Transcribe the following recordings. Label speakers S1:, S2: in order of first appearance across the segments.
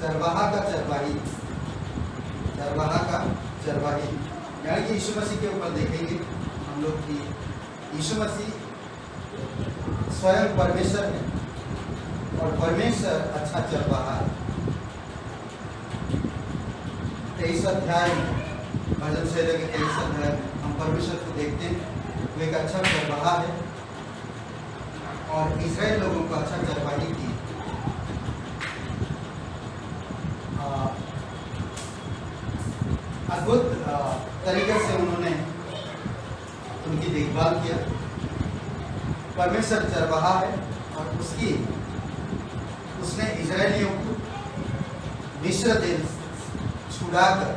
S1: चरवाहा का चरवाही, चरवाहा का चरवाही, यानी कि यीशु मसीह के ऊपर देखेंगे हम लोग कि यीशु मसीह स्वयं परमेश्वर है और परमेश्वर अच्छा चरवाहा है। 23 अध्याय में, भजन से लेकर 23 अध्याय में हम परमेश्वर को देखते हैं, वो एक अच्छा चरवाहा है और इस्राएल लोगों को अच्छा चरवाही की अद्भुत तरीके से उन्होंने उनकी देखभाल किया। परमेश्वर चरवाहा है और उसने इजरायलियों को मिस्र देश छुड़ाकर,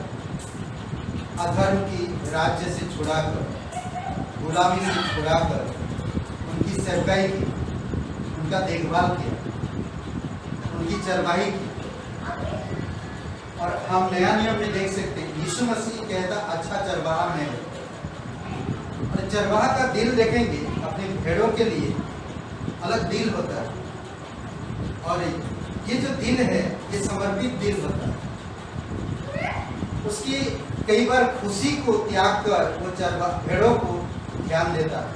S1: अधर्म की राज्य से छुड़ाकर, गुलामी से छुड़ाकर उनकी सेवकाई की, उनका देखभाल किया, उनकी चरवाही की। और हम नया नियम में देख सकते हैं यीशु मसीह कहता अच्छा चरवाहा मैं हूं। और चरवाहा का दिल देखेंगे, अपने भेड़ों के लिए अलग दिल होता है और ये जो दिल है ये समर्पित दिल होता है। उसकी कई बार खुशी को त्याग कर वो भेड़ों को ध्यान देता है।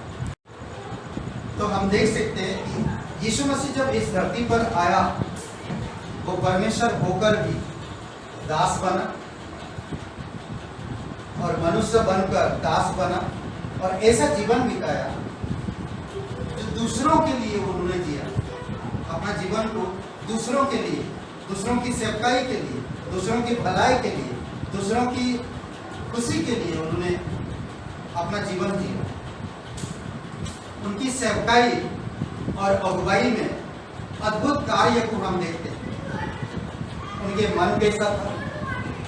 S1: तो हम देख सकते हैं कि यीशु मसीह जब इस धरती पर आया वो परमेश्वर होकर भी दास बना और मनुष्य बनकर दास बना और ऐसा जीवन बिताया जो दूसरों के लिए उन्होंने जिया। अपना जीवन को दूसरों के लिए, दूसरों की सेवकाई के लिए, दूसरों की भलाई के लिए, दूसरों की खुशी के लिए उन्होंने अपना जीवन जिया। उनकी सेवकाई और अगुवाई में अद्भुत कार्य को हम देखते हैं। उनके मन कैसा था,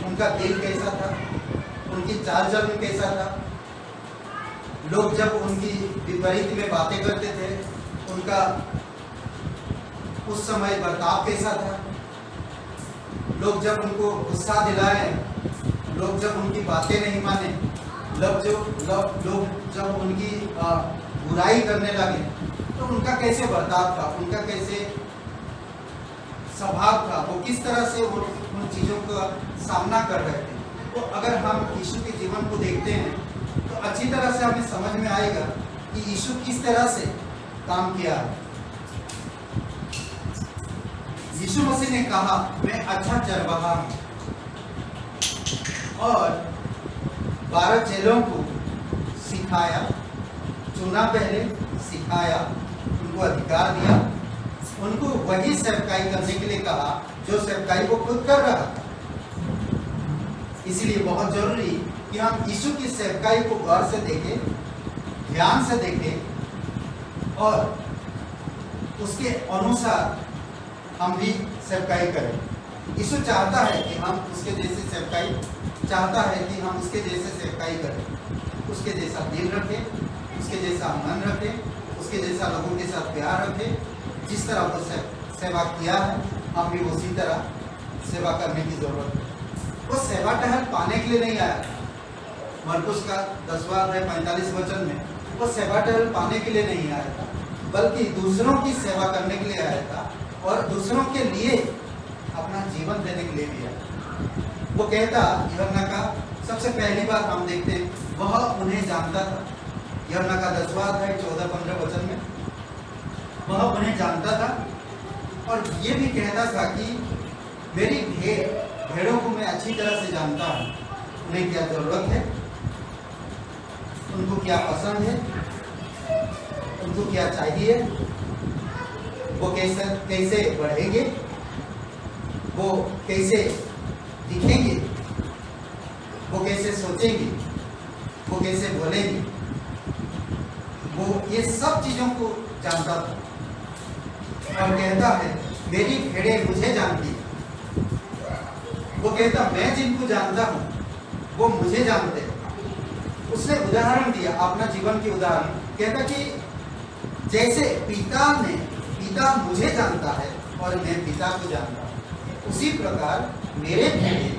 S1: उनका दिल कैसा था, उनकी चाल चलन कैसा था। लोग जब उनकी विपरीत में बातें करते थे उनका उस समय बर्ताव कैसा था। लोग जब उनको गुस्सा दिलाए, लोग जब उनकी बातें नहीं माने, लोग जब उनकी बुराई करने लगे तो उनका कैसे बर्ताव था, उनका कैसे स्वभाव था, वो किस तरह से उन चीज़ों का सामना कर रहे थे। तो अगर हम यीशु के जीवन को देखते हैं तो अच्छी तरह से हमें समझ में आएगा कि यीशु किस तरह से काम किया है। यीशु मसीह ने कहा मैं अच्छा चरवाहा हूँ और 12 चेलों को सिखाया, चुना, पहले सिखाया, उनको अधिकार दिया, उनको वही सेवकाई करने के लिए कहा जो सेवकाई वो खुद कर रहा था। इसलिए बहुत जरूरी कि हम यीशु की सेवकाई को गौर से देखें, ध्यान से देखें और उसके अनुसार हम भी सेवकाई करें। यीशु चाहता है कि हम उसके जैसे सेवकाई, चाहता है कि हम उसके जैसे सेवकाई करें, उसके जैसा दिल रखें, उसके जैसा मन रखें, उसके जैसा लोगों के साथ प्यार रखें। जिस तरह वो सेवा किया है हम भी उसी तरह सेवा करने की जरूरत है। वो सेवा टहल पाने के लिए नहीं आया। मरकुस का 10वां अध्याय 45 वचन में वो सेवा टहल पाने के लिए नहीं आया था, बल्कि दूसरों की सेवा करने के लिए आया था और दूसरों के लिए अपना जीवन देने के लिए भी आया। वो कहता, यूहन्ना का सबसे पहली बात हम देखते हैं वह उन्हें जानता था। यूहन्ना का 10वां अध्याय 14-15 वचन में वह उन्हें जानता था और ये भी कहता था कि मेरी भेड़ों को मैं अच्छी तरह से जानता हूँ, उन्हें क्या जरूरत है, उनको क्या पसंद है, उनको क्या चाहिए, वो कैसे बढ़ेंगे, वो कैसे दिखेंगे, वो कैसे सोचेंगे, वो कैसे बोलेंगे। वो ये सब चीज़ों को जानता था और कहता है मेरी भेड़ें मुझे जानती है। वो कहता मैं जिनको जानता हूँ वो मुझे जानते हैं। उसने उदाहरण दिया, अपना जीवन की उदाहरण, कहता कि जैसे पिता मुझे जानता है और मैं पिता को जानता हूँ, उसी प्रकार मेरे भेड़े,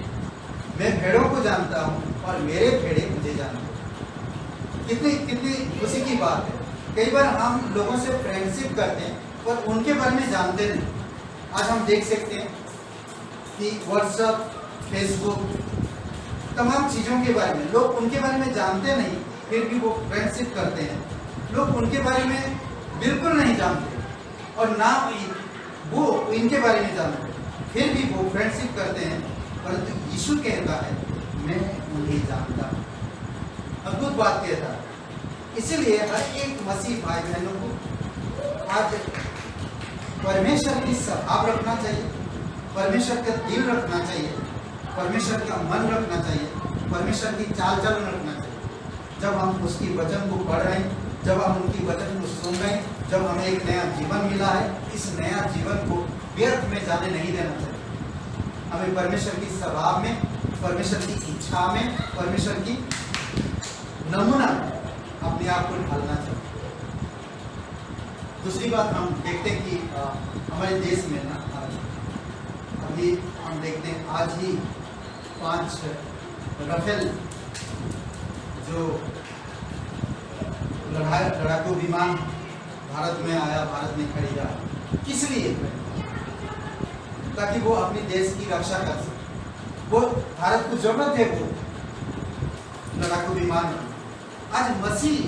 S1: मैं भेड़ों को जानता हूँ और मेरे भेड़े मुझे जानते हैं। कितनी खुशी की बात है। कई बार हम लोगों से फ्रेंडशिप करते हैं और उनके बारे में जानते नहीं। आज हम देख सकते हैं कि व्हाट्सएप, फेसबुक, तमाम चीज़ों के बारे में लोग उनके बारे में जानते नहीं, फिर भी वो फ्रेंडशिप करते हैं। लोग उनके बारे में बिल्कुल नहीं जानते और ना वो इनके बारे में जानते, फिर भी वो फ्रेंडशिप करते हैं। परंतु यीशु कहता है मैं उन्हें जानता हूँ। अद्भुत बात कहता है। इसीलिए हर एक मसीह भाई बहनों को आज परमेश्वर की स्वभाव रखना चाहिए, परमेश्वर का दिल रखना चाहिए, परमेश्वर का मन रखना चाहिए, परमेश्वर की चाल चलन रखना चाहिए। जब हम उसकी वचन को पढ़ रहे हैं, जब हम उनकी वचन को सुन रहे हैं, जब हमें एक नया जीवन मिला है, इस नया जीवन को व्यर्थ में जाने नहीं देना चाहिए। हमें परमेश्वर की स्वभाव में, परमेश्वर की इच्छा में, परमेश्वर की नमूना में अपने आप को ढालना चाहिए। दूसरी बात हम देखते हैं कि हमारे देश में ना अभी हम देखते हैं आज ही 5 राफेल जो लड़ाकू विमान भारत में आया, भारत में खरीदा। किस लिए? ताकि वो अपने देश की रक्षा कर सके। वो भारत को जरूरत है वो लड़ाकू विमान। आज मसीह,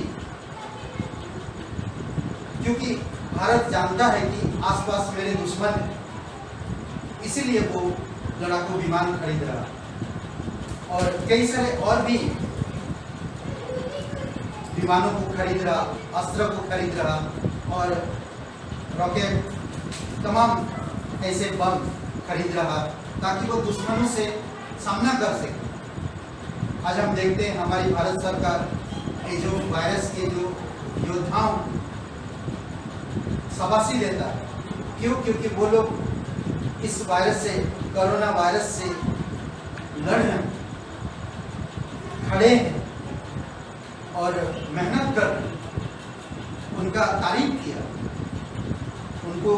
S1: क्योंकि भारत जानता है कि आसपास मेरे दुश्मन हैं, इसीलिए वो लड़ाकू विमान खरीद रहा और कई सारे और भी विमानों को खरीद रहा, अस्त्र को खरीद रहा और रॉकेट, तमाम ऐसे बम खरीद रहा ताकि वो दुश्मनों से सामना कर सके। आज हम देखते हैं हमारी भारत सरकार ये जो वायरस के जो योद्धाओं शाबाशी देता है। क्यों? क्योंकि वो लोग इस वायरस से, कोरोना वायरस से लड़ने खड़े हैं और मेहनत कर उनका तारीफ किया। उनको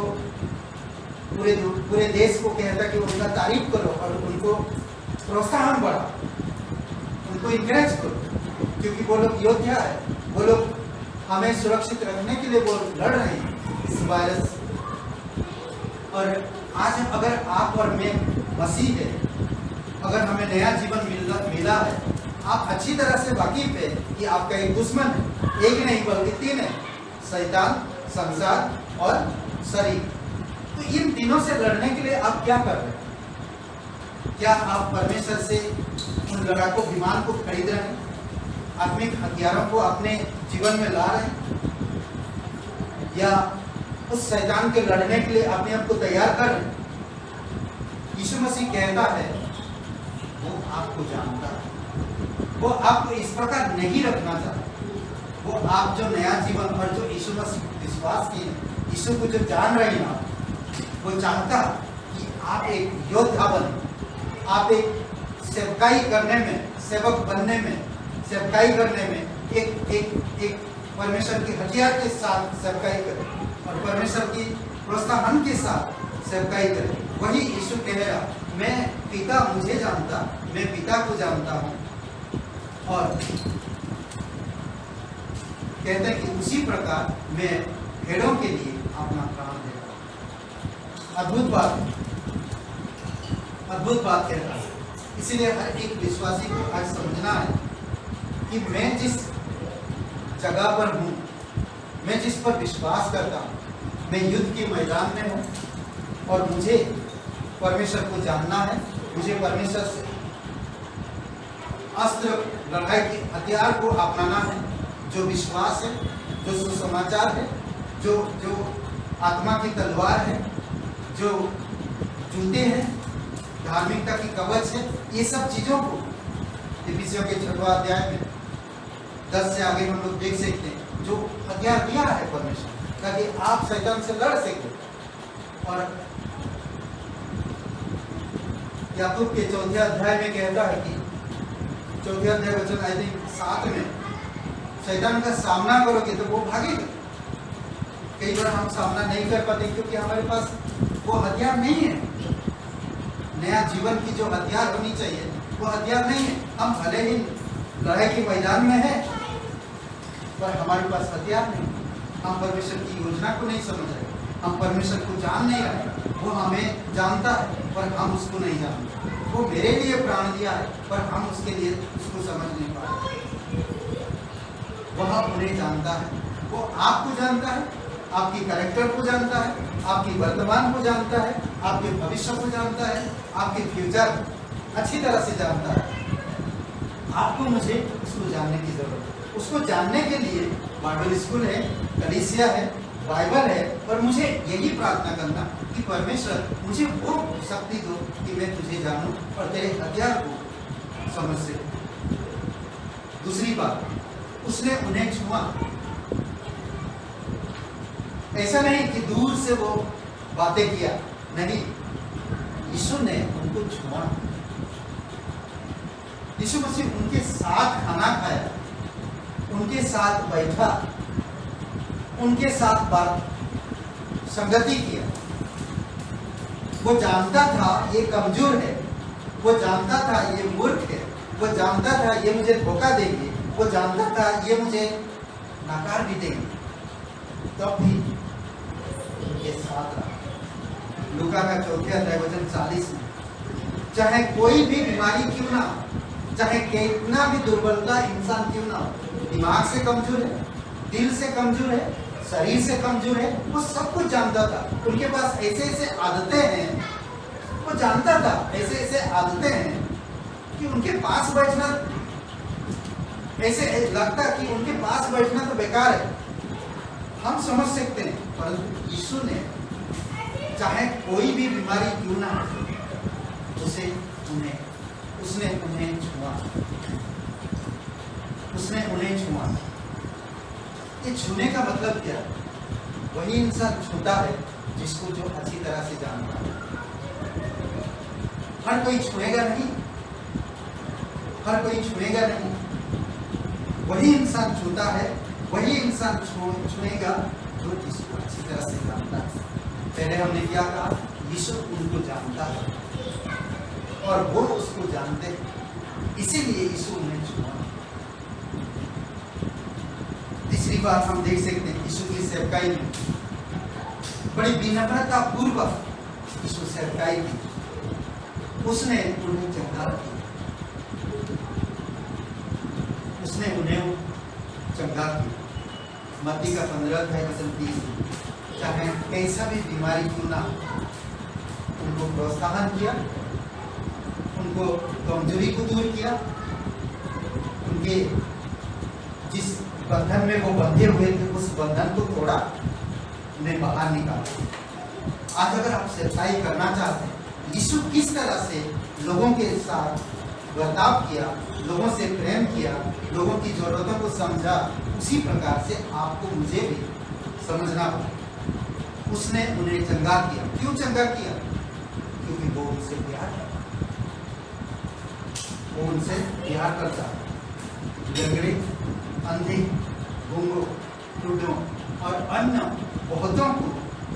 S1: पूरे देश को कहता कि उनका तारीफ करो और उनको प्रोत्साहन बढ़ा, उनको इंकरेज करो, क्योंकि वो लोग योद्धा है। वो लोग हमें सुरक्षित रखने के लिए वो लड़ रहे हैं इस वायरस से। और आज अगर आप और मैं मसीह है, अगर हमें नया जीवन मिला है, आप अच्छी तरह से वाकिफ है कि आपका एक दुश्मन है, एक नहीं बल्कि 3 है, शैतान, संसार और शरीर। तो इन तीनों से लड़ने के लिए आप क्या कर रहे हैं? क्या आप परमेश्वर से उन लड़ाकू विमान को खरीद रहे हैं, आत्मिक हथियारों को अपने जीवन में ला रहे हैं, या उस शैतान के लड़ने के लिए अपने आप को तैयार कर रहे हैं? यीशु मसीह कहता है वो आपको जानता है, वो आपको इस प्रकार नहीं रखना चाहता। वो आप जो नया जीवन और जो यीशु मसीह विश्वास किए, यीशु को जो जान रहे हैं आप, वो चाहता कि आप एक योद्धा बने, आप एक सेवकाई करने में, सेवक बनने में, सेवकाई करने में एक परमेश्वर के हथियार के साथ सेवकाई करें और परमेश्वर की प्रोत्साहन के साथ सेवकाई करें। वही यीशु कह रहा, मैं पिता मुझे जानता, मैं पिता को जानता हूँ। और कहते हैं कि उसी प्रकार मैं भेड़ों के लिए अपना प्राण देता हूँ। अद्भुत बात कह रहा है। इसीलिए हर एक विश्वासी को आज समझना है कि मैं जिस जगह पर हूँ, मैं जिस पर विश्वास करता हूँ, मैं युद्ध के मैदान में हूँ और मुझे परमेश्वर को जानना है, मुझे परमेश्वर से अस्त्र, लड़ाई के हथियार को अपनाना है, जो विश्वास है, जो सुसमाचार है, जो आत्मा की तलवार है, जो जूते हैं, धार्मिकता की कवच है। ये सब चीज़ों को इफिसियों के 6वां अध्याय में 10 से आगे हम लोग देख सकते हैं, जो हथियार दिया है परमेश्वर ताकि आप शैतान से लड़ सके। और याकूब के 4 अध्याय में कहता है कि 4 अध्याय वचन आई थिंक 7 में, शैतान का सामना करोगे तो वो भागेगा। कई बार हम सामना नहीं कर पाते क्योंकि हमारे पास वो हथियार नहीं है। नया जीवन की जो हथियार होनी चाहिए वो हथियार नहीं है। हम भले ही लड़ाई के मैदान में हैं पर हमारे पास हथियार नहीं। हम परमेश्वर की योजना को नहीं समझ रहे, हम परमेश्वर को जान नहीं रहे, वो हमें जानता है पर हम उसको नहीं जानते। वो मेरे लिए प्राण दिया है पर हम उसके लिए उसको समझ नहीं पाते। वह उन्हें जानता है, वो आपको जानता है, आपकी कैरेक्टर को जानता है, आपकी वर्तमान को जानता है, आपके भविष्य को जानता है, आपके फ्यूचर अच्छी तरह से जानता है। आपको मुझे उसको जानने की जरूरत है। उसको जानने के लिए बाइबल स्कूल है, कलीसिया है, बाइबल है, और मुझे यही प्रार्थना करना कि परमेश्वर मुझे वो शक्ति दो कि मैं तुझे जानूं और तेरे हथियार को समझ सकूं। दूसरी बात, उसने उन्हें छुआ। ऐसा नहीं कि दूर से वो बातें किया, नहीं, यीशु ने उनको छुआ। यीशु मसीह उनके साथ खाना खाया, उनके साथ बैठा, उनके साथ बात संगति किया। वो जानता था ये कमजोर है, वो जानता था ये मूर्ख है, वो जानता था ये मुझे धोखा देंगे, वो जानता था ये मुझे नकार भी देंगे, तब भी उनके साथ रहा। लूका का 4 अध्याय वचन 40 में, चाहे कोई भी बीमारी क्यों ना हो, चाहे कितना भी दुर्बलता इंसान क्यों ना हो, दिमाग से कमजोर है, दिल से कमजोर है, शरीर से कमजोर है, वो सब कुछ जानता था। उनके पास ऐसे ऐसे आदतें हैं, वो जानता था ऐसे ऐसे आदतें हैं कि उनके पास बैठना, ऐसे लगता कि उनके पास बैठना तो बेकार है, हम समझ सकते हैं। परंतु यीशु ने चाहे कोई भी बीमारी क्यों ना हो, उसने उन्हें छुआ, उसने उन्हें छुआ। ये छूने का मतलब क्या? वही इंसान छूता है जिसको जो अच्छी तरह से जानता है। हर कोई छुएगा नहीं, हर कोई छुएगा नहीं। वही इंसान छूता है, वही इंसान छुएगा जो जिसको अच्छी तरह से जानता है। पहले हमने क्या कहा? यीशु उनको जानता है और वो उसको जानते हैं, इसीलिए यीशु उन्हें छुआ। तीसरी बात हम देख सकते हैं, यीशु की सेवकाई में बड़ी विनम्रता पूर्वक यीशु सेवकाई की। उसने उन्हें चंगा किया, उसने उन्हें चंगा किया। मत्ती का 15 अध्याय वचन 30, चाहे कैसा भी बीमारी क्यों ना, उनको प्रोत्साहन किया, उनको कमजोरी को दूर किया, उनके जिस बंधन में वो बंधे हुए थे उस बंधन को तोड़ा, उन्हें बाहर निकाला। आज अगर आप सेवकाई करना चाहते हैं, यीशु किस तरह से लोगों के साथ बर्ताव किया, लोगों से प्रेम किया, लोगों की जरूरतों को समझा, उसी प्रकार से आपको मुझे भी समझना होगा। उसने उन्हें चंगा किया। क्यों चंगा किया? क्योंकि वो उनसे प्यार करता, वो उनसे प्यार करता। लंगड़े, अंधे, गूंगों, टुड्डों और अन्य बहुतों को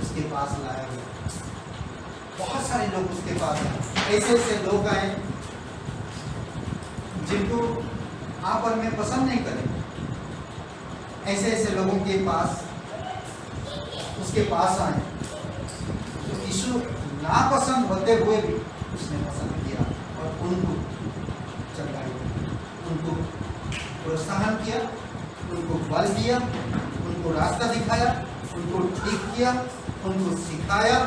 S1: उसके पास लाया गया। बहुत सारे लोग उसके पास हैं। ऐसे ऐसे लोग आए जिनको आप और मैं पसंद नहीं करेंगे। ऐसे ऐसे लोगों के पास उसके पास आए तो यीशु नापसंद होते हुए भी उसने पसंद किया और उनको चंगाई, उनको प्रोत्साहन किया, उनको बल दिया, उनको रास्ता दिखाया, उनको ठीक किया, उनको सिखाया,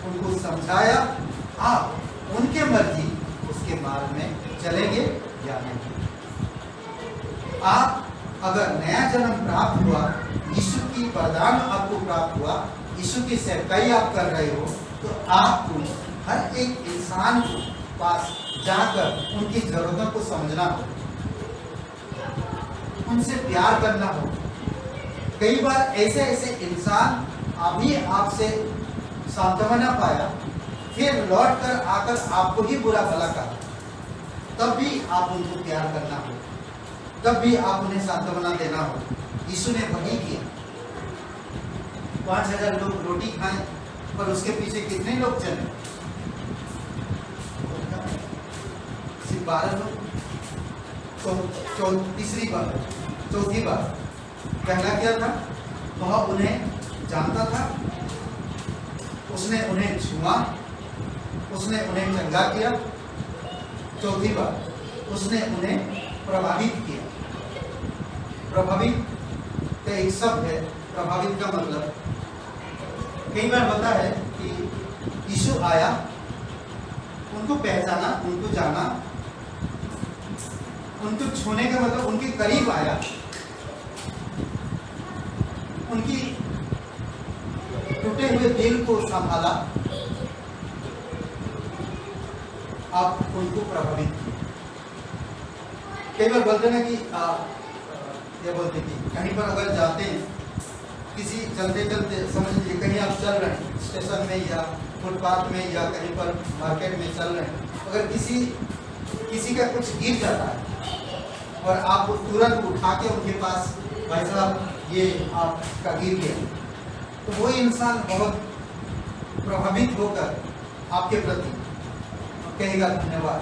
S1: उनको समझाया। आप उनके मर्जी उसके मार्ग में चलेंगे या नहीं। आप अगर नया जन्म प्राप्त हुआ, यीशु की वरदान आपको प्राप्त हुआ, यीशु की सेवकाई आप कर रहे हो, तो आपको हर एक इंसान को पास जाकर उनकी जरूरतों को समझना हो, उनसे प्यार करना हो। कई बार ऐसे ऐसे इंसान अभी आपसे सांत्वना पाया, फिर लौट कर आकर आपको ही बुरा भला कहा, तब भी आप उनको प्यार करना हो, तब भी आप उन्हें सांत्वना देना हो। यीशु ने वही किया। 5000 लोग रोटी खाएं, पर उसके पीछे कितने लोग चले? सिर्फ 12 लोग। तो तीसरी बात, चौथी बात, पहला क्या था? वह उन्हें जानता था, उसने उन्हें छुआ, उसने उन्हें चंगा किया। चौथी बात, उसने उन्हें प्रभावित किया। प्रभावित का एक शब्द है, प्रभावित का मतलब कई बार होता है कि यीशु आया, उनको पहचाना, उनको जाना, उनको छूने का मतलब उनके करीब आया, उनकी टूटे हुए दिल को संभाला, आप उनको प्रभावित किए। कई बार बोलते ना कि क्या बोलते कि कहीं पर अगर जाते हैं, किसी चलते चलते समझ लीजिए कहीं आप चल रहे हैं स्टेशन में या फुटपाथ में या कहीं पर मार्केट में चल रहे हैं, अगर किसी का कुछ गिर जाता है और आप तुरंत उठा के उनके पास, भाई साहब ये आपका गिर गया, तो वो इंसान बहुत प्रभावित होकर आपके प्रति कहेगा धन्यवाद,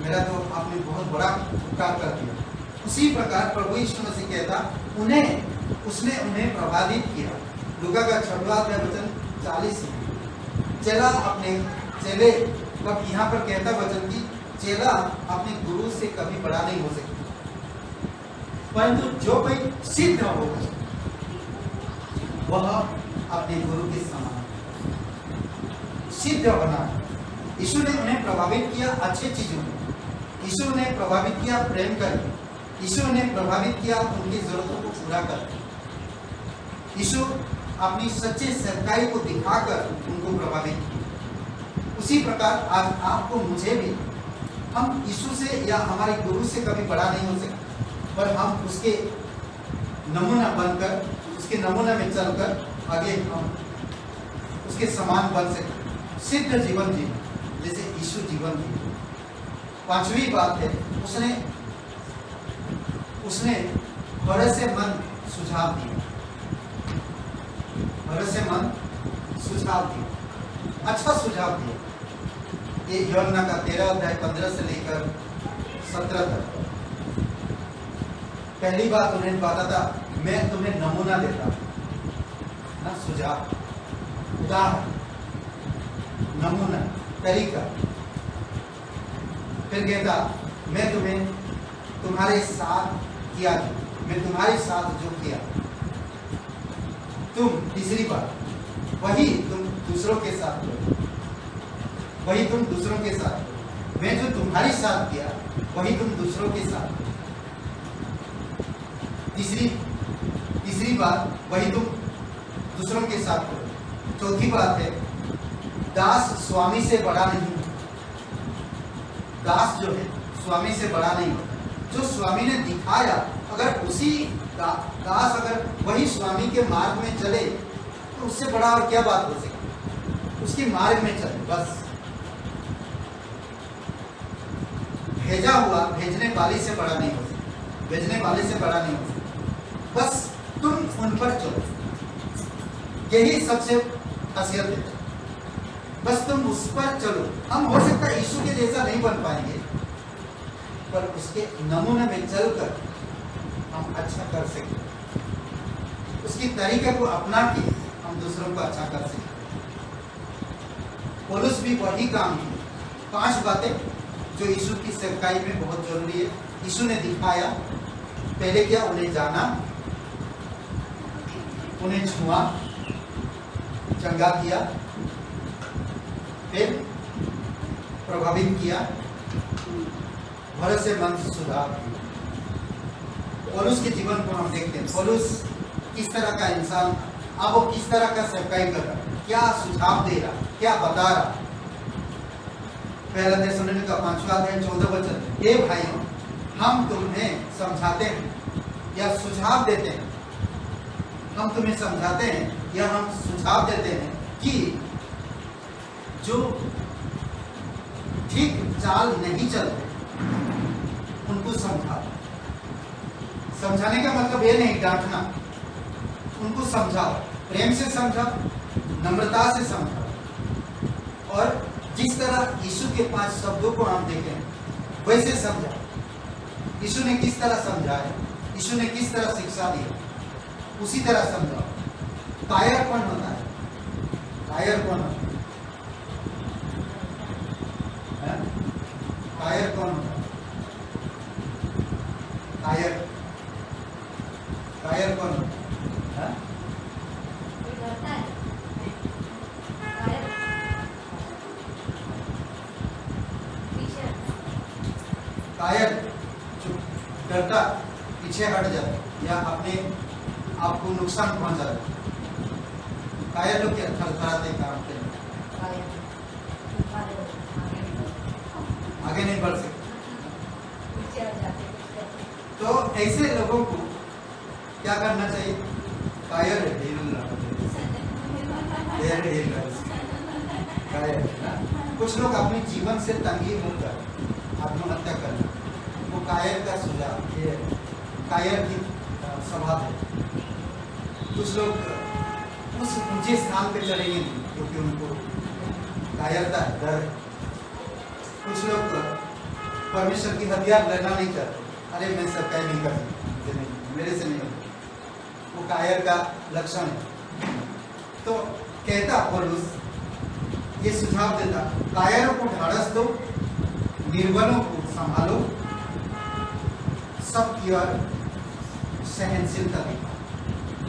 S1: मेरा तो आपने बहुत बड़ा उपकार कर दिया। उसी प्रकार प्रभु यीशु मसीह कहता उसने उन्हें प्रभावित किया। लूका का 6वां अध्याय वचन 40 में चेले कब यहाँ पर कहता वचन की चेला अपने गुरु से कभी बड़ा नहीं हो सकता, परंतु जो कोई सिद्ध होगा वह अपने गुरु के समान सिद्ध बना। यीशु ने उन्हें प्रभावित किया अच्छे चीजों में, यीशु ने प्रभावित किया प्रेम करके, यीशु ने प्रभावित किया उनकी जरूरतों को पूरा करके, यीशु अपनी सच्चे सेवकाई को दिखाकर उनको प्रभावित किया। उसी प्रकार आज आपको मुझे भी, हम यीशु से या हमारे गुरु से कभी बड़ा नहीं हो सकते, पर हम उसके नमूना बनकर, उसके नमूना में चलकर आगे हम उसके समान बन सकते, सिद्ध जीवन जीवन जैसे यीशु जीवन जी। पांचवी बात है, उसने भरोसेमंद सुझाव दिया, भरोसेमंद सुझाव दिया, अच्छा सुझाव दिया। ये यूहन्ना का 13 अध्याय 15 से लेकर 17 तक। पहली बात उन्हें बताता था, मैं तुम्हें नमूना देता ना, सुझाव, उदाहरण, नमूना, तरीका। फिर कहता मैं तुम्हें तुम्हारे साथ किया, मैं तुम्हारे साथ जो किया तुम, तीसरी बात, वही तुम दूसरों के साथ करो, वही तुम दूसरों के साथ, मैं जो तुम्हारे साथ किया वही तुम दूसरों के साथ। तीसरी बात, वही तुम दूसरों के साथ करो। चौथी बात है, दास स्वामी से बड़ा नहीं, दास जो है स्वामी से बड़ा नहीं, जो स्वामी ने दिखाया, अगर उसी दास अगर वही स्वामी के मार्ग में चले तो उससे बड़ा और क्या बात हो सकती, उसके मार्ग में चले बस। भेजा हुआ भेजने वाले से बड़ा नहीं हो सकता, भेजने वाले से बड़ा नहीं हो सकता, बस तुम उन पर चलो, यही सबसे खासियत है, बस तुम उस पर चलो। हम हो सकता है यीशु के जैसा नहीं बन पाएंगे, पर उसके नमूने में चलकर हम अच्छा कर सकें, उसकी तरीके को अपना के हम दूसरों को अच्छा कर सकें। पौलुस भी वही काम किया। 5 बातें जो यीशु की सेवकाई में बहुत जरूरी है। यीशु ने दिखाया, पहले क्या, उन्हें जाना, उन्हें छुआ, चंगा किया, फिर प्रभावित किया, भरोसेमंद सुधार। पौलुस के जीवन को हम देखते हैं, पौलुस किस तरह का इंसान, अब वो किस तरह का सेवकाई कर रहा, क्या सुझाव दे रहा, क्या बता रहा। पहला थिस्सलुनीके का 5वां अध्याय 14 वचन, हे भाइयों, हम तुम्हें समझाते हैं या सुझाव देते हैं, हम तुम्हें समझाते हैं या हम सुझाव देते हैं कि जो ठीक चाल नहीं चलते उनको समझाओ। समझाने का मतलब ये नहीं डांटना, उनको समझाओ, प्रेम से समझाओ, नम्रता से समझाओ, और जिस तरह यीशु के 5 शब्दों को हम देखें वैसे समझाओ। यीशु ने किस तरह समझाया, यीशु ने किस तरह शिक्षा दी, उसी तरह समझाओ। कायरपन होता है, कायर कौन होता है? कायर कौन होता है? कायर कायर कौन होता है?
S2: कोई डरता है कायर पीछे
S1: कायर जो डरता पीछे हट जाता या अपने आप को नुकसान पहुंचाता। कायर लोग क्या थरथराते काम के लिए,
S2: कायर
S1: आगे नहीं बढ़ सकते।
S2: पीछे हट जाते हैं।
S1: तो ऐसे लोगों को क्या करना चाहिए? कायर कायर ना? कुछ लोग अपने जीवन से तंगी होकर आत्महत्या करना, वो कायर का सुझाव, ये कायर की स्वभाव है। कुछ लोग उस ऊंचे स्थान पे चलेंगे नहीं क्योंकि उनको कायरता है, डर है। कुछ लोग परमेश्वर की हथियार लेना नहीं चाहते, अरे मैं सब कह नहीं कर सकता, मेरे से नहीं होता, वो कायर का लक्षण है। तो कहता पौलुस ये सुझाव देता, कायरों को ढाढ़स दो, निर्बलों को संभालो, सबकी ओर सहनशीलता दिखाओ।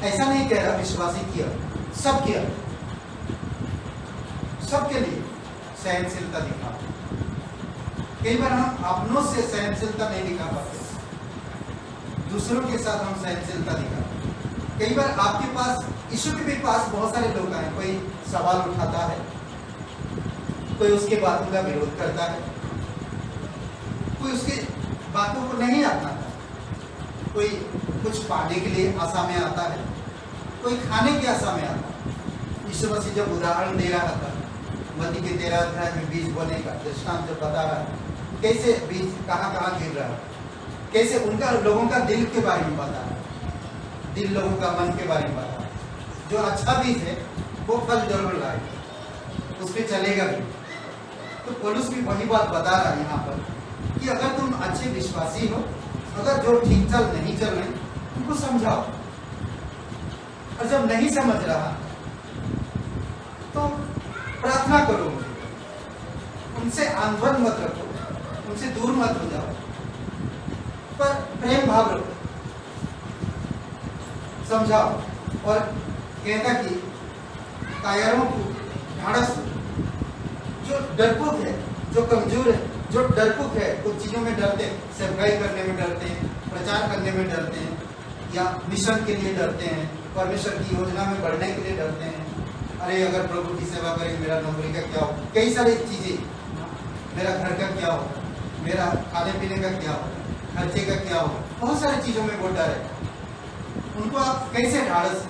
S1: ऐसा नहीं कह रहा विश्वासी की ओर, सबकी ओर, सबके लिए सहनशीलता दिखाओ। कई बार हम अपनों से सहनशीलता नहीं दिखा पाते, दूसरों के साथ हम सहनशीलता दिखाते। कई बार आपके पास, यीशु के भी पास बहुत सारे लोग आए, कोई सवाल उठाता है, कोई उसके बातों का विरोध करता है, कोई उसके बातों को नहीं अपनाता, कोई कुछ पाने के लिए आशा में आता है, कोई खाने की आशा में आता है। यीशु मसीह जब उदाहरण दे रहा था मत्ती के 13 अध्याय में बीज बोने का दृष्टांत जब बता रहा है, कैसे बीज कहाँ कहाँ गिर रहा है, कैसे उनका लोगों का दिल के बारे में बता रहा है, दिल लोगों का मन के बारे में बता रहा है। जो अच्छा बीज है वो फल जरूर लाएगा, उस पर चलेगा भी। तो पौलुस भी वही बात बता रहा है यहाँ पर कि अगर तुम अच्छे विश्वासी हो, अगर जो ठीक चल नहीं चल रहे उनको समझाओ, और जब नहीं समझ रहा तो प्रार्थना करो, उनसे आंदोलन मत रखो, उनसे दूर मत हो जाओ, पर प्रेम भाव रखो, समझाओ। और कहता कि कायरों को ढाढ़स दो, जो डरपोक है, जो कमजोर है, जो डरपोक है, कुछ चीजों में डरते हैं, सेवकाई करने में डरते हैं, प्रचार करने में डरते हैं, या मिशन के लिए डरते हैं, परमेश्वर की योजना में बढ़ने के लिए डरते हैं। अरे अगर प्रभु की सेवा करें मेरा नौकरी का क्या हो, कई सारी चीजें, मेरा घर का क्या होगा, मेरा खाने पीने का क्या होगा, खर्चे का क्या होगा, बहुत सारी चीजों में वो डर है। उनको आप कैसे ढाढ़स,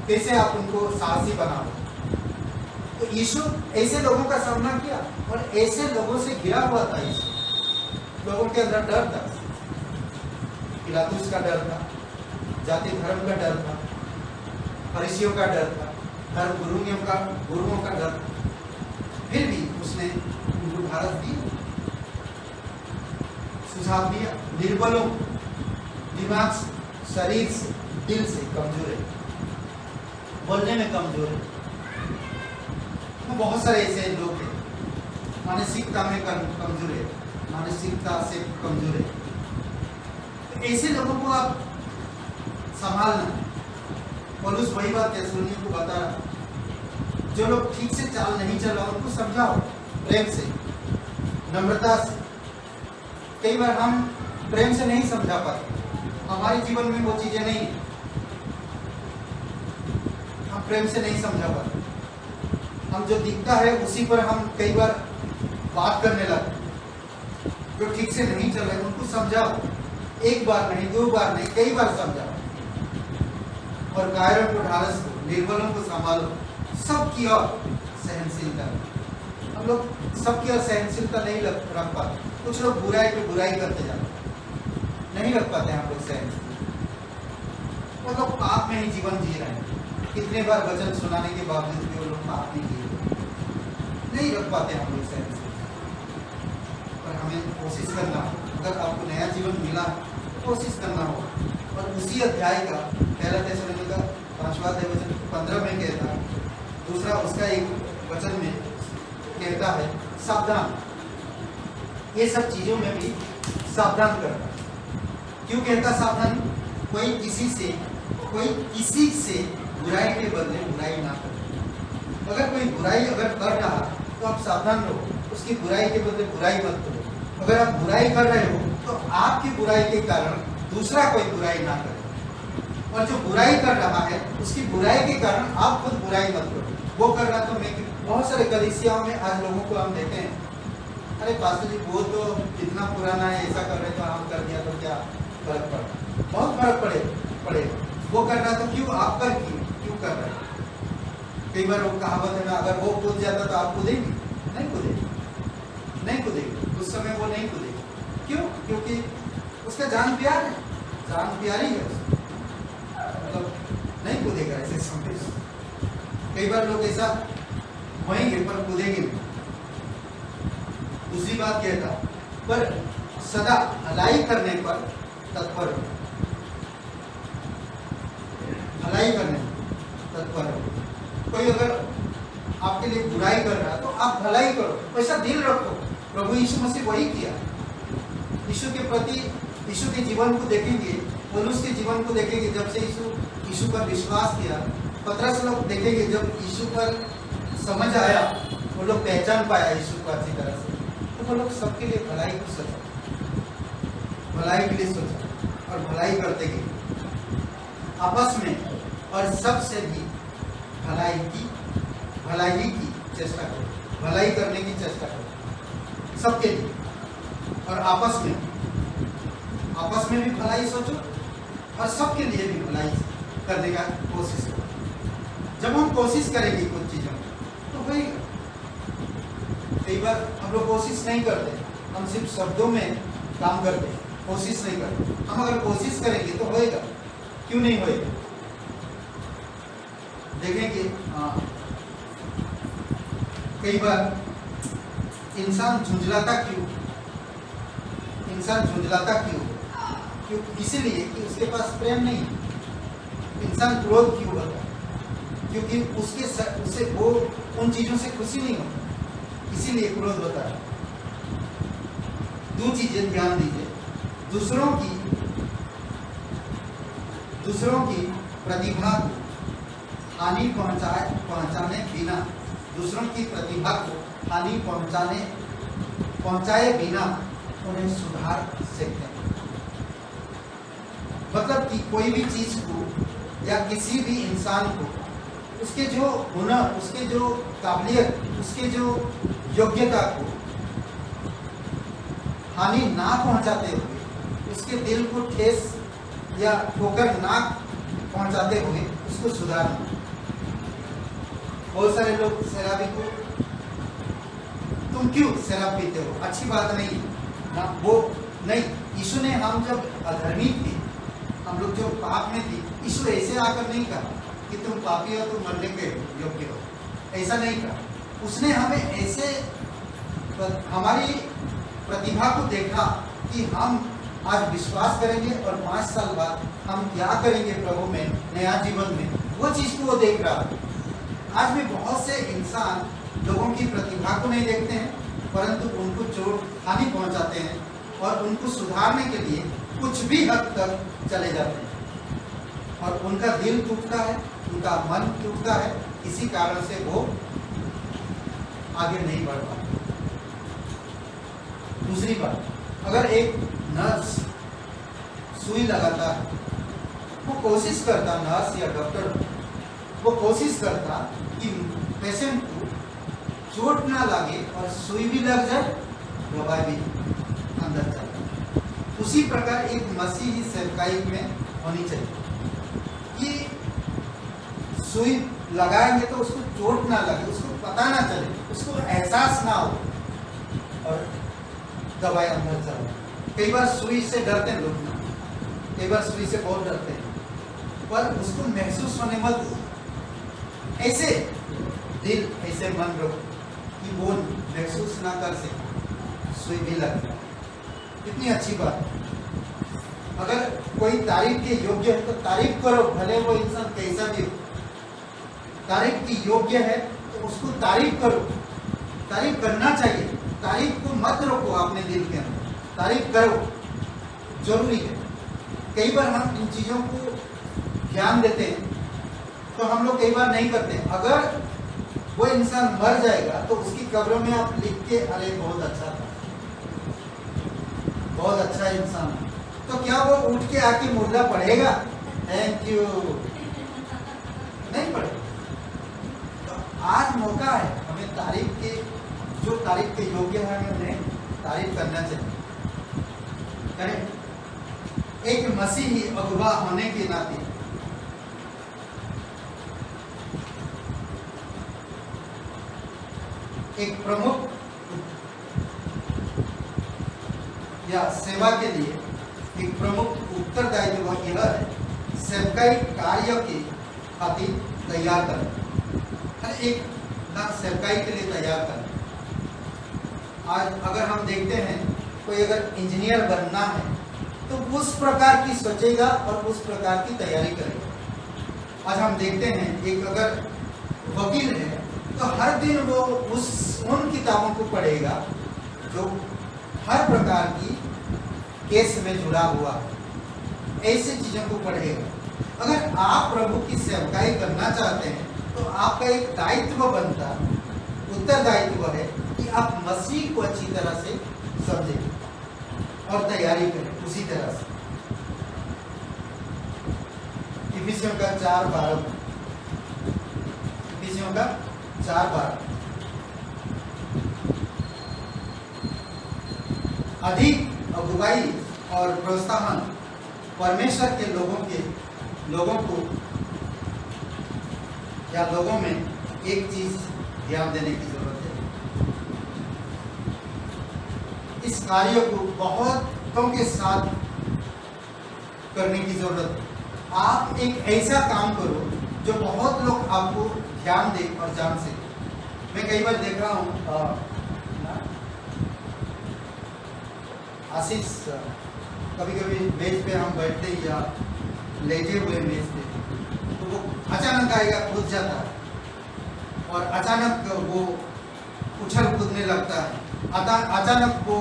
S1: कैसे आप उनको साहसी बनाओ। तो यीशु ऐसे लोगों का सामना किया और ऐसे लोगों से घिरा हुआ था। यीशु लोगों के अंदर डर था, पिलातुस का डर था, जाति धर्म का डर था, फरीसियों का डर था, धर्म गुरुओं का डर था। फिर भी उसने उनको ढाढ़स दी, सुझाव दिया। निर्बलों, दिमाग से, शरीर से, दिल से कमजोर है, बोलने में कमजोर है, तो बहुत सारे ऐसे लोग हैं, मानसिकता में कमजोर है, मानसिकता से कमजोर है। तो ऐसे लोगों को आप संभालना। पौलुस वही बात थिस्सलुनीकियों को बता रहा, जो लोग ठीक से चाल नहीं चल रहा उनको समझाओ, प्रेम से, नम्रता से। कई बार हम प्रेम से नहीं समझा पाते, हमारे जीवन में वो चीजें नहीं, हम प्रेम से नहीं समझा पाते। हम जो दिखता है उसी पर हम कई बार बात करने लगते। जो ठीक से नहीं चल रहे उनको समझाओ, एक बार नहीं, दो बार नहीं, कई बार समझाओ। और कायरों को ढाढ़स दो, निर्बलों को संभालो, सबकी ओर सहनशीलता। हम लोग सबकी ओर सहनशीलता नहीं रख पाते। कुछ लोग बुराई पे बुराई करते जाते, नहीं रख पाते हम लोग सहनशीलता। वो लोग पाप में ही जीवन जी रहे हैं। कितने बार वचन सुनाने के बावजूद भी वो लोग पाप नहीं किए, नहीं रख पाते हम लोग सहनशीलता। पर हमें कोशिश करना, अगर आपको नया जीवन मिला तो कोशिश करना होगा। और उसी अध्याय का 1 थिस्सलुनीकियों का 5वां अध्याय वचन 15 में कहता है दूसरा उसका एक वचन में कहता है सावधान, ये सब चीजों में भी सावधान करना। क्यों कहता सावधान? कोई किसी से बुराई के बदले बुराई ना करे। अगर कोई बुराई अगर कर रहा तो आप सावधान रहो, उसकी बुराई के बदले बुराई मत करो। अगर आप बुराई कर रहे हो तो आपकी बुराई के कारण दूसरा कोई बुराई ना करे, और जो बुराई कर रहा है उसकी बुराई के कारण आप खुद बुराई मत करो। वो कर रहा तो मैं, बहुत सारे कलीसियाओं में आज लोगों को हम देते हैं, अरे पास्टर जी वो तो कितना पुराना है, ऐसा कर रहे तो हम कर दिया तो क्या फर्क पड़ा? बहुत फर्क पड़े। वो कर रहा तो क्यों आप क्यों कर रहे? कई बार वो कहावत है ना, अगर वो कूद जाता तो आप कूदेंगे? नहीं कूदेंगे। उस समय वो नहीं कूदेगी। क्यों? क्योंकि उसका जान प्यार है, जान प्यारी है उसकी, मतलब नहीं कूदेगा ऐसे समय। कई बार लोग ऐसा होएंगे पर कूदेंगे नहीं। दूसरी बात कहता, पर सदा भलाई करने पर तत्पर हो, भलाई करने तत्पर हो। कोई अगर आपके लिए बुराई कर रहा है तो आप भलाई करो, ऐसा दिल रखो। प्रभु यीशु मसीह वही किया। यीशु के प्रति, यीशु के जीवन को देखेंगे, पौलुस के जीवन को देखेंगे, जब से यीशु पर विश्वास किया। पतरस लोग देखेंगे, जब यीशु पर समझ आया, वो लोग पहचान पाया यीशु को अच्छी तरह से, तो वो लोग सबके लिए भलाई को सोचा, भलाई के लिए सोचा और भलाई करते गए आपस में, और सबसे भी भलाई की चेष्टा करो, भलाई करने की चेष्टा करो सबके लिए। और आपस में भी भलाई सोचो और सबके लिए भी भलाई करने का कोशिश करो। जब हम कोशिश करेंगे कुछ चीज़ों में तो होएगा। कई बार हम लोग कोशिश नहीं करते, हम सिर्फ शब्दों में काम करते हैं, कोशिश नहीं करते। हम अगर कोशिश करेंगे तो होएगा, क्यों नहीं होएगा? देखेंगे कई बार इंसान झुंझलाता क्यों? क्यों? इसीलिए कि उसके पास प्रेम नहीं है। इंसान क्रोध क्यों होता है? क्योंकि उसे वो उन चीजों से खुशी नहीं होती, इसीलिए क्रोध होता है। दो चीजें ध्यान दीजिए, दूसरों की प्रतिभा को हानि पहुंचाने बिना, दूसरों की प्रतिभा को हानि पहुंचाए बिना उन्हें सुधार सकते हैं। मतलब कि कोई भी चीज को या किसी भी इंसान को उसके जो हुनर, उसके जो काबिलियत, उसके जो योग्यता को हानि ना पहुंचाते हुए, उसके दिल को ठेस या ठोकर ना पहुंचाते हुए उसको सुधारना। बहुत सारे लोग शराबी को, तुम क्यों शराब पीते हो? अच्छी बात नहीं ना, वो नहीं। यीशु ने, हम जब अधर्मी थे, हम लोग जो पाप में थे, यीशु ऐसे आकर नहीं कहा कि तुम पापी हो, तुम मरने के योग्य हो, ऐसा नहीं कहा। उसने हमें ऐसे हमारी प्रतिभा को देखा कि हम आज विश्वास करेंगे और 5 साल बाद हम क्या करेंगे प्रभु में, नया जीवन में, वो चीज़ को वो देख रहा। आज भी बहुत से इंसान लोगों की प्रतिभा को नहीं देखते हैं, परंतु उनको चोट हानि पहुंचाते हैं और उनको सुधारने के लिए कुछ भी हद तक चले जाते हैं और उनका दिल टूटता है, उनका मन टूटता है। इसी कारण से वो आगे नहीं बढ़ पाते। दूसरी बात, अगर एक नर्स सुई लगाता है, वो कोशिश करता, नर्स या डॉक्टर वो कोशिश करता कि पेशेंट को चोट ना लगे और सुई भी लग जाए, दवाई भी अंदर जाए। उसी प्रकार एक मसीही सेवकाई में होनी चाहिए कि सुई लगाएंगे तो उसको चोट ना लगे, उसको पता ना चले, उसको एहसास ना हो और दवाई अंदर चले। कई बार सुई से डरते हैं लोग ना, कई बार सुई से बहुत डरते हैं, पर उसको महसूस होने मत दो। ऐसे दिल, ऐसे मन रखो कि वो महसूस ना कर सके सुई भी लग जाए। कितनी अच्छी बात। अगर कोई तारीफ के योग्य है तो तारीफ करो, भले वो इंसान कैसा भी हो। तारीफ की योग्य है तो उसको तारीफ करो, तारीफ करना चाहिए, तारीफ को मत रखो अपने दिल के अंदर, तारीफ करो, जरूरी है। कई बार हम इन चीज़ों को ध्यान देते हैं तो हम लोग कई बार नहीं करते। अगर वो इंसान मर जाएगा तो उसकी कब्र में आप लिख के, अरे बहुत अच्छा था, बहुत अच्छा इंसान, तो क्या वो उठ के आके मुर्दा पढ़ेगा थैंक यू? नहीं पढ़ेगा। तो आज मौका है हमें तारीफ के, जो तारीफ के योग्य है हमें उन्हें तारीफ करना चाहिए, करें। एक मसीही अगुवा होने के नाते एक प्रमुख या सेवा के लिए एक प्रमुख उत्तरदायित्व यह है, सेवकाई कार्य के खातिर तैयार करना, एक ना सेवकाई के लिए तैयार करना। आज अगर हम देखते हैं कोई अगर इंजीनियर बनना है तो उस प्रकार की सोचेगा और उस प्रकार की तैयारी करेगा। आज हम देखते हैं एक अगर वकील है तो हर दिन वो उन किताबों को पढ़ेगा जो हर प्रकार की केस में जुड़ा हुआ है, ऐसी चीज़ों को पढ़ेगा। अगर आप प्रभु की सेवकाई करना चाहते हैं तो आपका एक दायित्व बनता, उत्तरदायित्व है कि आप मसीह को अच्छी तरह से समझें और तैयारी करें उसी तरह से। इफिसियों का 4:12, इफिसियों का 4:12, अधिक अगुवाई और प्रोत्साहन परमेश्वर के लोगों को या लोगों में एक चीज ध्यान देने की जरूरत है, इस कार्य को बहुतों के साथ करने की जरूरत है। आप एक ऐसा काम करो जो बहुत लोग आपको ध्यान दे और जान सके। मैं कई बार देख रहा हूँ आशीष, कभी कभी मेज पे हम बैठते ही या लेटे हुए मेज पे तो वो अचानक आएगा, कूद जाता है और अचानक वो उछल कूदने लगता है, अचानक वो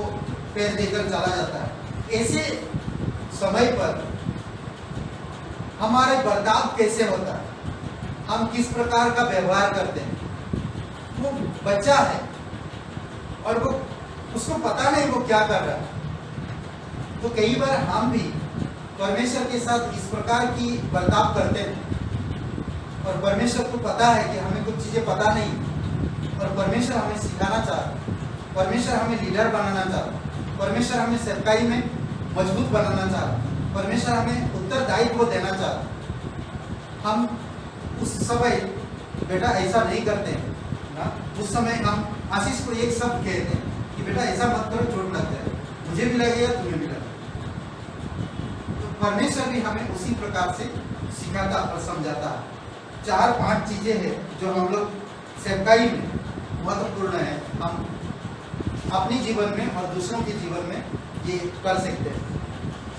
S1: पैर देकर चला जाता है। ऐसे समय पर हमारे बर्ताव कैसे होता है, हम किस प्रकार का व्यवहार करते हैं। वो बच्चा है और वो उसको पता नहीं वो क्या कर रहा है। तो कई बार हम भी परमेश्वर के साथ इस प्रकार की बर्ताव करते हैं और परमेश्वर को पता है कि हमें कुछ चीज़ें पता नहीं और परमेश्वर हमें सिखाना चाहता, परमेश्वर हमें लीडर बनाना चाहता, परमेश्वर हमें सेवकाई में मजबूत बनाना चाहता, परमेश्वर हमें उत्तरदायित्व देना चाहता। हम उस समय बेटा ऐसा नहीं करते हैं ना, उस समय हम आशीष को एक शब्द कहते हैं कि बेटा ऐसा मत करो, चोट लग जाए, मुझे भी लगेगा तुम्हें भी लगेगा। तो परमेश्वर भी हमें उसी प्रकार से सिखाता और समझाता है। 4-5 चीजें हैं जो हम लोग सेवकाई में महत्वपूर्ण है, हम अपने जीवन में और दूसरों के जीवन में ये कर सकते हैं।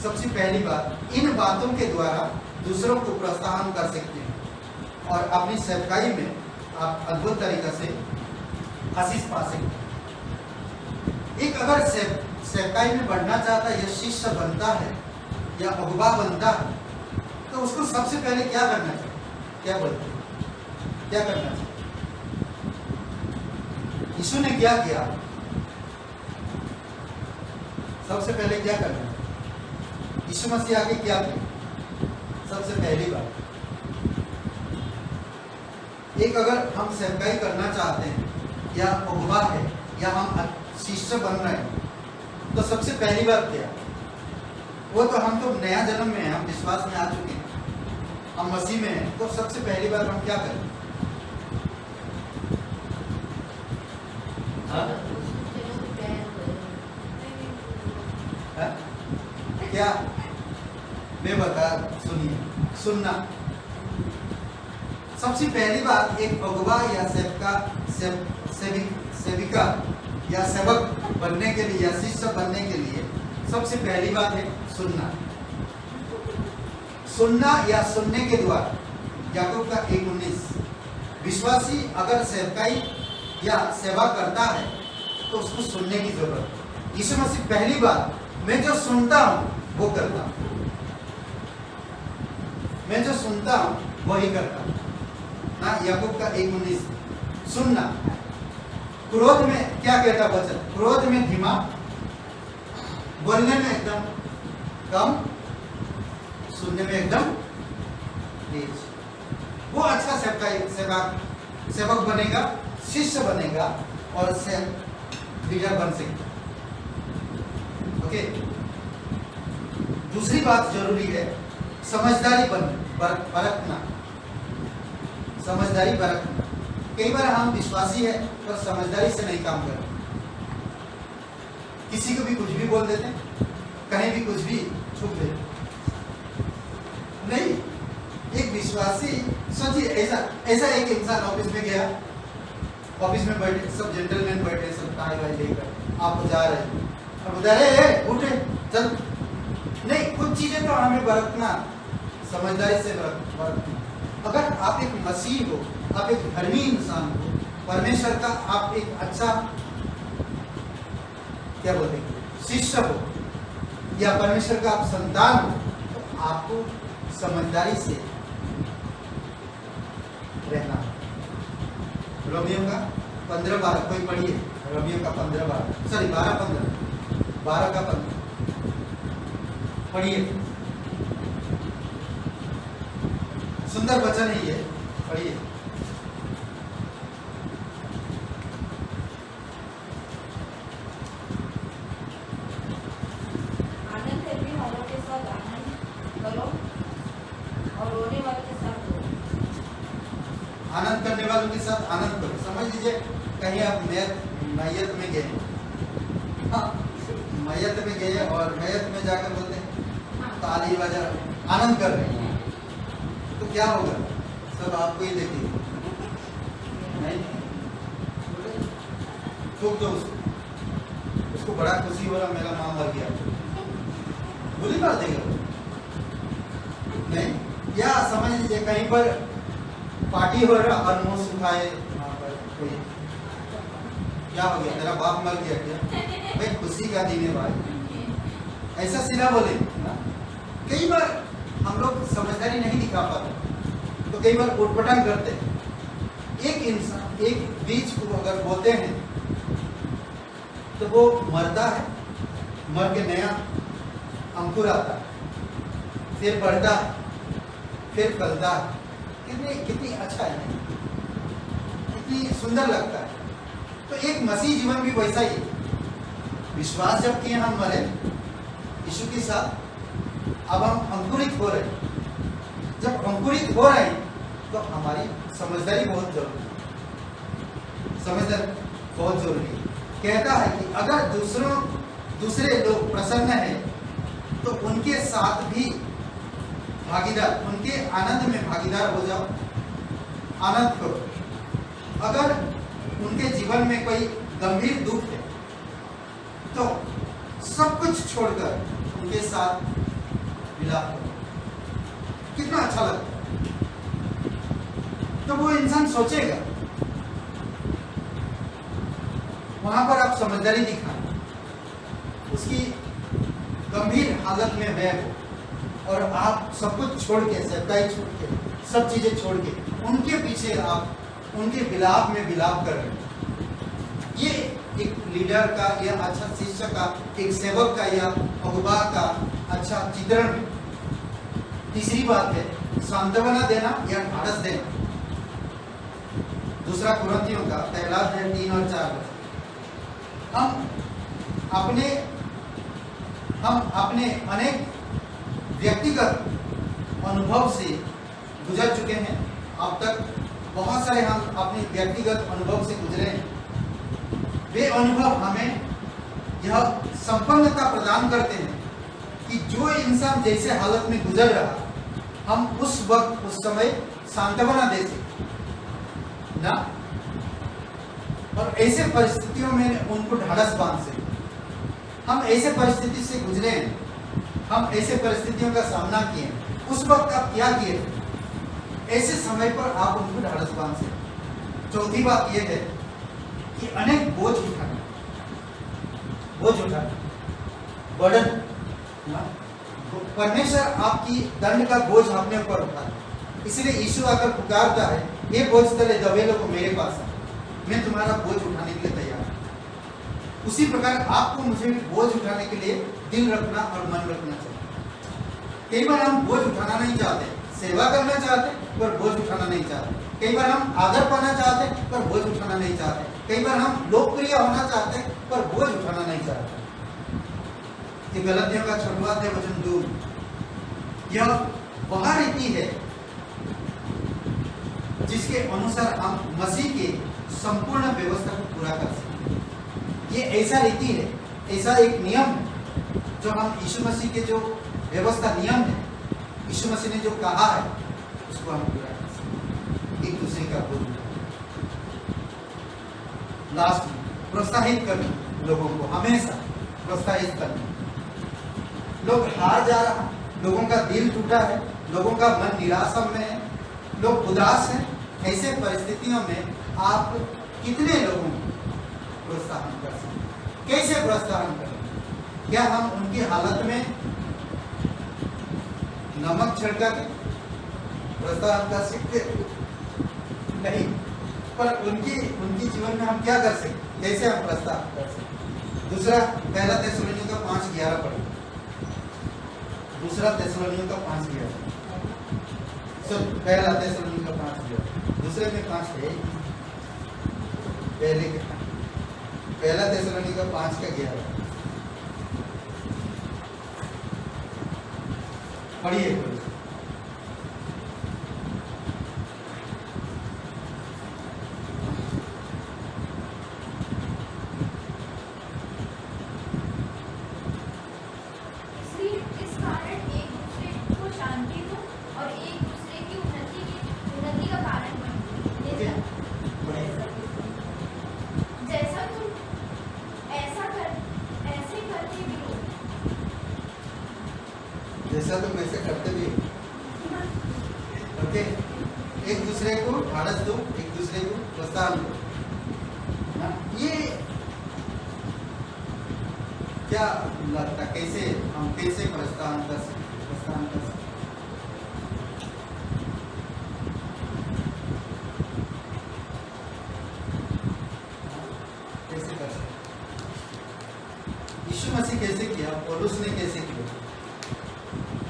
S1: सबसे पहली बात, इन बातों के द्वारा दूसरों को प्रोत्साहन कर सकते हैं और अपनी सेवकाई में आप अद्भुत तरीका से आशीष पा सकते हैं। एक अगर सेवकाई में बढ़ना चाहता है या शिष्य बनता है या अगुवा बनता है तो उसको सबसे पहले क्या करना चाहिए? क्या बोलते हैं, क्या करना चाहिए? यीशु ने क्या किया? सबसे पहले क्या करना चाहिए? यीशु मसीह आके क्या किया? सबसे पहली बात, एक अगर हम सेवकाई करना चाहते हैं या अगुवा है या हम शिष्य बन रहे हैं तो सबसे पहली बात क्या? वो तो हम तो नया जन्म में हैं, हम विश्वास में आ चुके हैं, हम मसीह में हैं, तो सबसे पहली बात हम क्या करें? क्या? मैं बता, सुनिए, सुनना। सबसे पहली बात, एक अगुवा या सेविका या सेवक बनने के लिए या शिष्य बनने के लिए सबसे पहली बात है सुनना। सुनना या सुनने के द्वारा, याकूब का 1:19, विश्वासी अगर सेवकाई या सेवा करता है तो उसको सुनने की जरूरत है। यीशु मसीह पहली बार मैं जो सुनता हूं वो करता हूं, मैं जो सुनता हूं वही करता हूं ना। याकूब का 1:19 सुनना। क्रोध में क्या कहता वचन? क्रोध में धीमा, बोलने में एकदम कम, सुनने में एकदम तेज। वो अच्छा सेवक बनेगा, शिष्य बनेगा और लीडर बन सकता। ओके। दूसरी बात जरूरी है, समझदारी बरतना। समझदारी बरतना। कई बार हम विश्वासी है पर समझदारी से नहीं काम करते, किसी को भी कुछ भी बोल देते हैं, कहीं भी कुछ भी छुप देते नहीं। एक विश्वासी, सोचिए ऐसा एक इंसान ऑफिस में गया, ऑफिस में बैठे सब जेंटलमैन बैठे, सब टाई वाई लेकर आप जा रहे हैं, अब बता रहे उठे चल। नहीं, कुछ चीजें तो हमें बरतना, समझदारी से बरतना। अगर आप एक मसीह हो, आप एक धर्मी इंसान हो, परमेश्वर का आप एक अच्छा क्या बोलते हैं शिष्य हो, या परमेश्वर का आप संतान हो, तो आपको समझदारी से रहना। रोमियो का 15:12 कोई पढ़िए। रोमियो का 15:12 सॉरी 12:15 12 का 15 पढ़िए। सुंदर वचन है ये, पढ़िए।
S2: आनंद करने वालों के साथ आनंद करो और रोने वालों के साथ रो।
S1: आनंद करने वालों के साथ आनंद करो। समझ लीजिए कहीं आप मैयत में गए, हाँ मैयत में गए और मैयत में जाकर बोलते हैं ताली बजा आनंद कर रहे हैं, तो क्या होगा? सब आपको ही देखेंगे। नहीं, ठोक दो उसको बड़ा खुशी हो रहा मेरा माँ मर गया, बुरी बात देगा नहीं। या समझ लीजिए कहीं पर पार्टी हो रहा और मुंह सुखाए वहां पर कोई, क्या हो गया तेरा बाप मर गया क्या? भाई खुशी का दिन है भाई, ऐसा सीधा बोले ना। कई बार हम लोग समझदारी नहीं दिखा पाते, तो कई बार उटपटांग करते हैं। एक इंसान एक बीज को अगर बोते हैं तो वो मरता है, मर के नया अंकुर आता है, फिर बढ़ता है, फिर फलता है। कितनी अच्छा है, कितनी सुंदर लगता है। तो एक मसीह जीवन भी वैसा ही है। विश्वास जब किए हम मरे यीशु के साथ, अब हम अंकुरित हो रहे हैं। जब अंकुरित हो रहे हैं तो हमारी समझदारी बहुत जरूरी है। समझदारी बहुत जरूरी है। कहता है कि अगर दूसरे लोग प्रसन्न हैं तो उनके साथ भी भागीदार, उनके आनंद में भागीदार हो जाओ, आनंद करो। अगर उनके जीवन में कोई गंभीर दुख है तो सब कुछ छोड़कर उनके साथ विलाप करो। कितना अच्छा लगता है। तो वो इंसान सोचेगा, वहां पर आप समझदारी दिखाएं, उसकी गंभीर हालत में वह हो और आप सब कुछ छोड़ के, सेवकाई छोड़ के, सब चीजें छोड़ के उनके पीछे आप उनके विलाप में विलाप कर रहे हैं। ये एक लीडर का या अच्छा शिष्य का, एक सेवक का या अगुवा का अच्छा चित्रण है। तीसरी बात है सांत्वना देना या ढाढ़स देना। दूसरा कुरिन्थियों का 1:3 और 4 हम अपने अनेक व्यक्तिगत अनुभव से गुजर चुके हैं। अब तक बहुत सारे हम अपने व्यक्तिगत अनुभव से गुजरे हैं। वे अनुभव हमें यह संपन्नता प्रदान करते हैं कि जो इंसान जैसे हालत में गुजर रहा, हम उस वक्त उस समय सांत्वना दे सके ना, और ऐसे परिस्थितियों में उनको ढाढ़स बांध सके। हम ऐसे परिस्थिति से गुजरे हैं, हम ऐसे परिस्थितियों का सामना किए हैं, उस वक्त आप क्या किए? ऐसे समय पर आप उनको ढाढ़स बांध सके। चौथी बात यह है कि अनेक बोझ उठाना, बर्डन। परमेश्वर आपकी दंड का बोझ अपने ऊपर उठा, इसलिए यीशु आकर पुकारता है, ये बोझ तले दबे लोगों मेरे पास है, मैं तुम्हारा बोझ उठाने के लिए तैयार हूं। उसी प्रकार आपको मुझे भी बोझ उठाने के लिए दिल रखना और मन रखना चाहिए। कई बार हम बोझ उठाना नहीं चाहते, सेवा करना चाहते पर बोझ उठाना नहीं चाहते। कई बार हम आदर पाना चाहते पर बोझ उठाना नहीं चाहते। कई बार हम लोकप्रिय होना चाहते पर बोझ उठाना नहीं चाहते। ये गलतियों का 6वां अध्याय वचन 2, यह वह रीति है जिसके अनुसार हम मसीह के संपूर्ण व्यवस्था को पूरा कर सकते। ये ऐसा रीति है, ऐसा एक नियम है जो हम यीशु मसीह के जो व्यवस्था नियम है, यीशु मसीह ने जो कहा है उसको हम पूरा कर सकते। एक दूसरे का बोझ लास्ट में प्रोत्साहित करना, लोगों को हमेशा प्रोत्साहित करना। लोग हार जा रहा, लोगों का दिल टूटा है, लोगों का मन निराशा में है, लोग उदास हैं। ऐसे परिस्थितियों में आप कितने लोगों को प्रोत्साहन कर सकते? कैसे प्रोत्साहन करें? क्या हम उनकी हालत में नमक छिड़का के प्रोत्साहन कर सकते? नहीं, पर उनकी जीवन में हम क्या कर सकते? कैसे हम प्रोत्साहन कर सकते? दूसरा, पहला थिस्सलुनीका 5:11 पढ़ो। दूसरा थिस्सलुनीका 5:11, पहला थिस्सलुनीका 5:11, दूसरे में 5 है, पहला थिस्सलुनीका 5:11 पढ़िए। जैसा तुम वैसे करते भी हो। ओके, एक दूसरे को ढाढ़स दो, एक दूसरे को प्रोत्साहन दो। ये क्या लगता, कैसे हम कैसे प्रोत्साहन कर सकते? कैसे कर सकते? यीशु मसीह कैसे किया, पौलुस ने कैसे किया?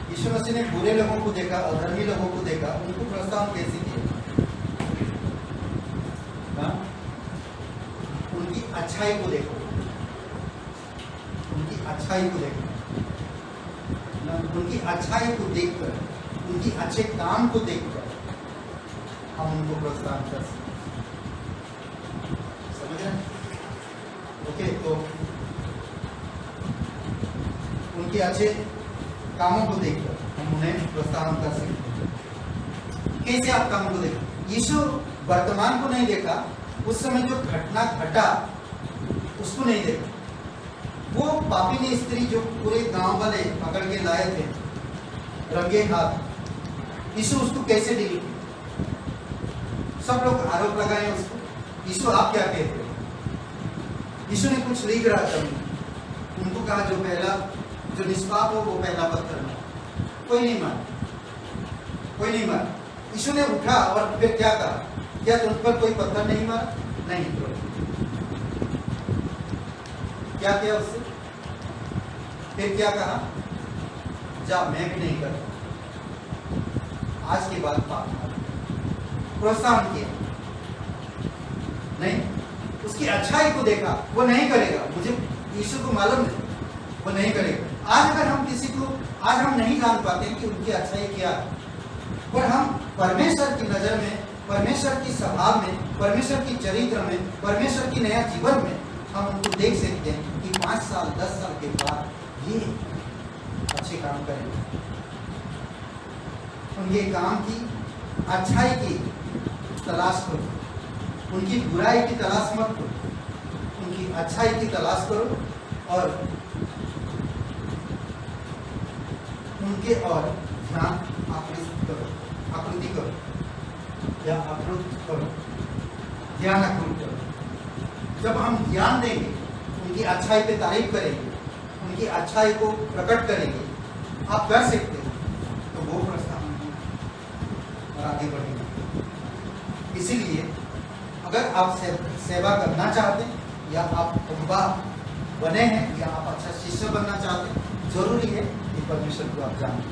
S1: यीशु मसीह ने बुरे लोगों को देखा, अधर्मी लोगों को देखा, उनको प्रोत्साहन कैसे किया? उनकी अच्छाई को देखो, उनकी अच्छाई को देखो, उनकी अच्छाई को देखकर, उनकी अच्छे काम को देखकर हम उनको प्रोत्साहन कर सकते। समझ रहे? ओके, तो उनके अच्छे कामों को देखकर हम उन्हें प्रोत्साहन कर सकते। कैसे आप कामों को देखें? यीशु वर्तमान को नहीं देखा, उस समय जो घटना घटा उसको नहीं देखा। वो पापिनी स्त्री जो पूरे गांव वाले पकड़ के लाए थे रंगे हाथ, यीशु उसको कैसे डील किया? सब लोग आरोप लगाए उसको, यीशु आप क्या कहते हैं? यीशु ने कुछ लिख रहा था, उनको कहा जो निष्पाप हो वो पहला पत्थर मारे। कोई नहीं मारा। यीशु ने उठा और फिर क्या कहा? क्या तुम पर कोई पत्थर नहीं मारा? नहीं। क्या किया उससे? फिर क्या कहा? जा, मैं भी नहीं करता, आज के बाद पाप मत। प्रोत्साहन किया नहीं, उसकी अच्छाई को देखा, वो नहीं करेगा, मुझे यीशु को मालूम है वो नहीं करेगा। आज अगर हम किसी को, आज हम नहीं जान पाते कि उनकी अच्छाई क्या है, पर हम परमेश्वर की नजर में, परमेश्वर की स्वभाव में, परमेश्वर की चरित्र में, परमेश्वर की नया जीवन में हम उनको देख सकते हैं कि 5 साल 10 साल के बाद ये अच्छे काम करेंगे। उनके काम की अच्छाई की तलाश करो, उनकी बुराई की तलाश मत करो, उनकी अच्छाई की तलाश करो और उनके और ध्यान आकृति करो या आकृत करो, ध्यान अक्रूर करो। जब हम ध्यान देंगे, उनकी अच्छाई पे तारीफ करेंगे, उनकी अच्छाई को प्रकट करेंगे, आप कर सकते हो, तो वो प्रस्थान और आगे बढ़ेंगे। इसीलिए अगर आप सेवा करना चाहते हैं, या आप अगुवा बने हैं, या आप अच्छा शिष्य बनना चाहते हैं, जरूरी है कि परमेश्वर को आप जानें।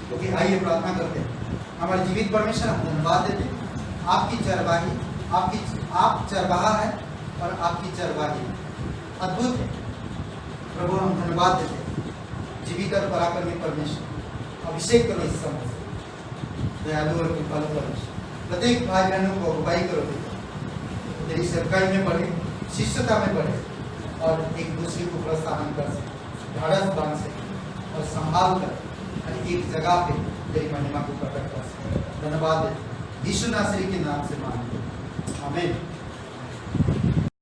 S1: क्योंकि आइए प्रार्थना करते हैं। हमारे जीवित परमेश्वर, हम धन्यवाद देते हैं आपकी चरवाही, आप चरवाहा है और आपकी चरवाही अद्भुत है। प्रभु हम धन्यवाद देते हैं, जीवित और पराक्रमी परमेश्वर, अभिषेक करो इस समय से, दयालु और कृपालु परमेश्वर, प्रत्येक भाई बहनों को अगुवाई करो, तेरी सेवकाई में बढ़े, शिष्यता में बढ़े, और एक दूसरे को प्रोत्साहन कर सके, ढाढ़स बांध सके और संभाल कर एक जगह पे तेरी महिमा को प्रकट कर सके। धन्यवाद यीशु नासरी के नाम से मांगते हैं, आमीन।